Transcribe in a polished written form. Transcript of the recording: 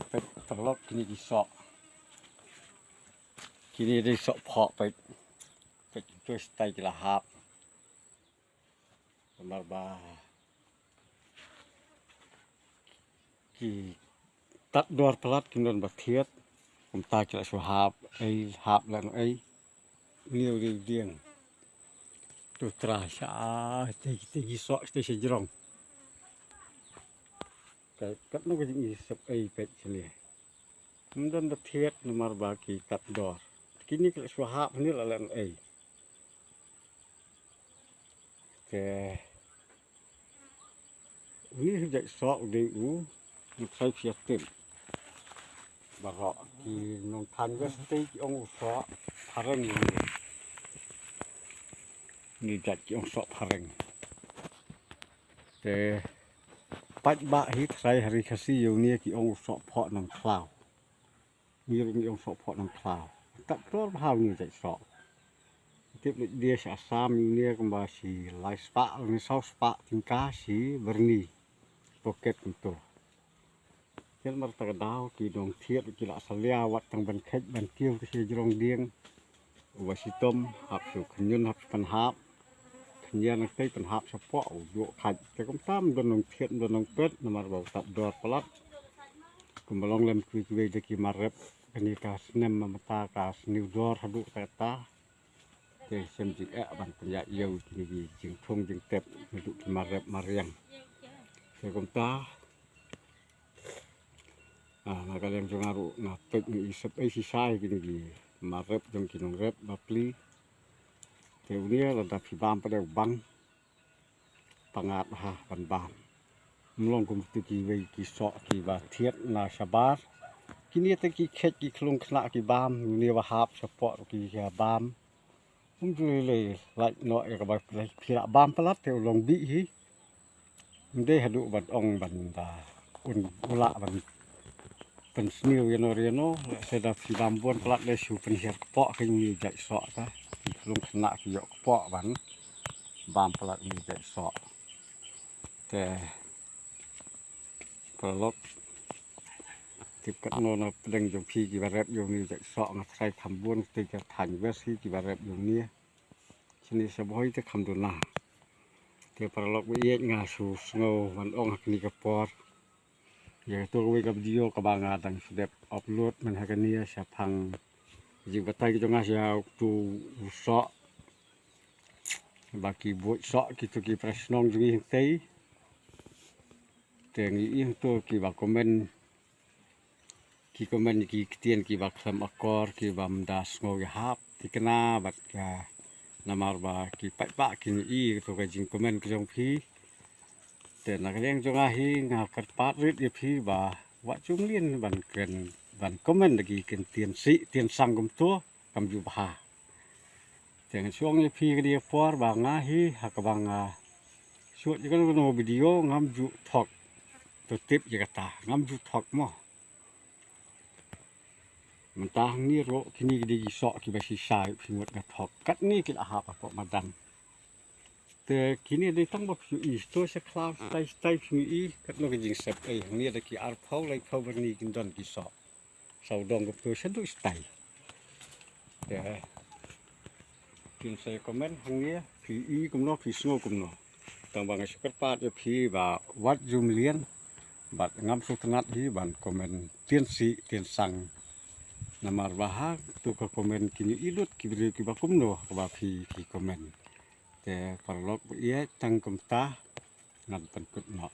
เป็ดตลอดกินดีสอกินดีสอเพาะเป็ดช่วยสไตล์กีฬาฮับมาบากีตัดดอร์พลัดกินโดนบัดเทียดผมตากีฬาชัวฮับฮับแล้วเลี้ยวเดียงตัวตราชาตีสอตีเสียจรองแต่กัดนู้นก็จะมีสับเป็ดเฉลี่ยมันโดนบัดเทียดมาบากีตัดดอร์กินนี่กีฬาชัวฮับนี่ละแต่นี่จะสอบดีมันใช้เพียรติดบาร์ที่น้องทันก็สติองสอบพารังนี่จัดองสอบพารังแต่ปัจจุบันที่ใช้ฮาริคาซีอยู่เนี่ยกี่องสอบเพาะน้ำคลาวมีองสอบเพาะน้ำคลาวตัดตัวพาวนี่จัดสอบtiếp dia asam ini kembali live spa ini saus spa tingkah si berni pocket untuk yang merterdau di dong tiap kila salia wat tang ban khet ban kiu si jrong dieng wasitom hap su khnyun hap pan hap khnya nang tei pan hap sapo yo khat te kom tam don nong thiet don nong pet nomor bau tap dor pelat kumbalong lem kuwi de ki marep kani ka snem mata ka new door hadu kata xem chị bạn nhà yêu thì chừng thông chừng tẹp dụ mà rep mà riêng rồi công ta mà cái em trong aru na tết ni sắp ấy sai cái gì mà rep trong kỳ nông rep mà pli thì unia là đập bam pada bang pangat ha ban bam mlong kum tu ki về ki sọ ki ba thiet na sabar kini te ki khet ki klung khna ki bam unia ba hap support ki bamเลยไล่หน่อยกับแบบพิระบามพลัดเที่ยวลงบีฮีมันได้หดูบัดองบันดาอุ่นอุละบันเป็นสนิวยันเรียนโน่เสด็จพิบามบวนพลัดได้ชูเป็นเหียกเปาะขึ้นมีใจสอซะลงขณะที่หยอกเปาะบันบามพลัดมีใจสอแต่พลัดที่กัดโน่นเด้งจงพีกี่บาร์เร็บอยู่นี่จะสองัดใส่คำบ้วนตีจะถ่ายเวสีกี่บาร์เร็บอยู่นี่ชนิดสบายจะคำดูน่าเดี๋ยวพลัดวิเอกงาสูสโนวันองหักนิกปอร์อย่างตัววิกับดิโอกับบางาดังสุดเด็บอัพโหลดมันหักนี่เสียพังจิงบัตไตก็จะงาเสียตูสอบางกีบวยสอกี่ตัวกี่ประชนองจุงยิ่งเตยแต่งี้ตัวกี่บางคอมเมนki komen ki ketian ki baklam akor ki bamdas ngoge hap ti kena bat ka namar ba ki pa ki i to ka jing komen ki jong phi te na keng jong a hi nga kat pat rit ye phi ba wa chung lien ban ken ban komen ki ken tien sang kum to kam ju ba te nga chuang ye phi ki dia por ba nga hi ha ka ba nga suot ye kan no video ngam ju thok to tip ye kata ngam ju thok moมันตานี่โรที่นี่ดีสอกี่ใบสีชายพิมพ์กระทอกกัดนี่กินอาหารพอมาดังแต่ที่นี่ได้ตั้งแบบอยู่อีตัวเสคลาวสไตพิมพ์อีกัดนกจิงเสพนี่ได้กี่อาร์เพลเลยเพลวันนี้กินดอนกี่สอสาวดองกับตัวฉันดูสไตแต่กินใส่คอมเมนต์ทางนี้พิมพ์อีกุมนอพิมพ์สโนกุมนอต่างบางสกัดปาจะพิมพ์แบบวัดจุมเลียนบัดงามสุดนัดที่บันคอมเมนต์เตียนสีเตียนสังnamar bahag tu ka komen kini ilut kibri kibakum no ka phi ki komen te parlok ye tang kumta ngan pan kut no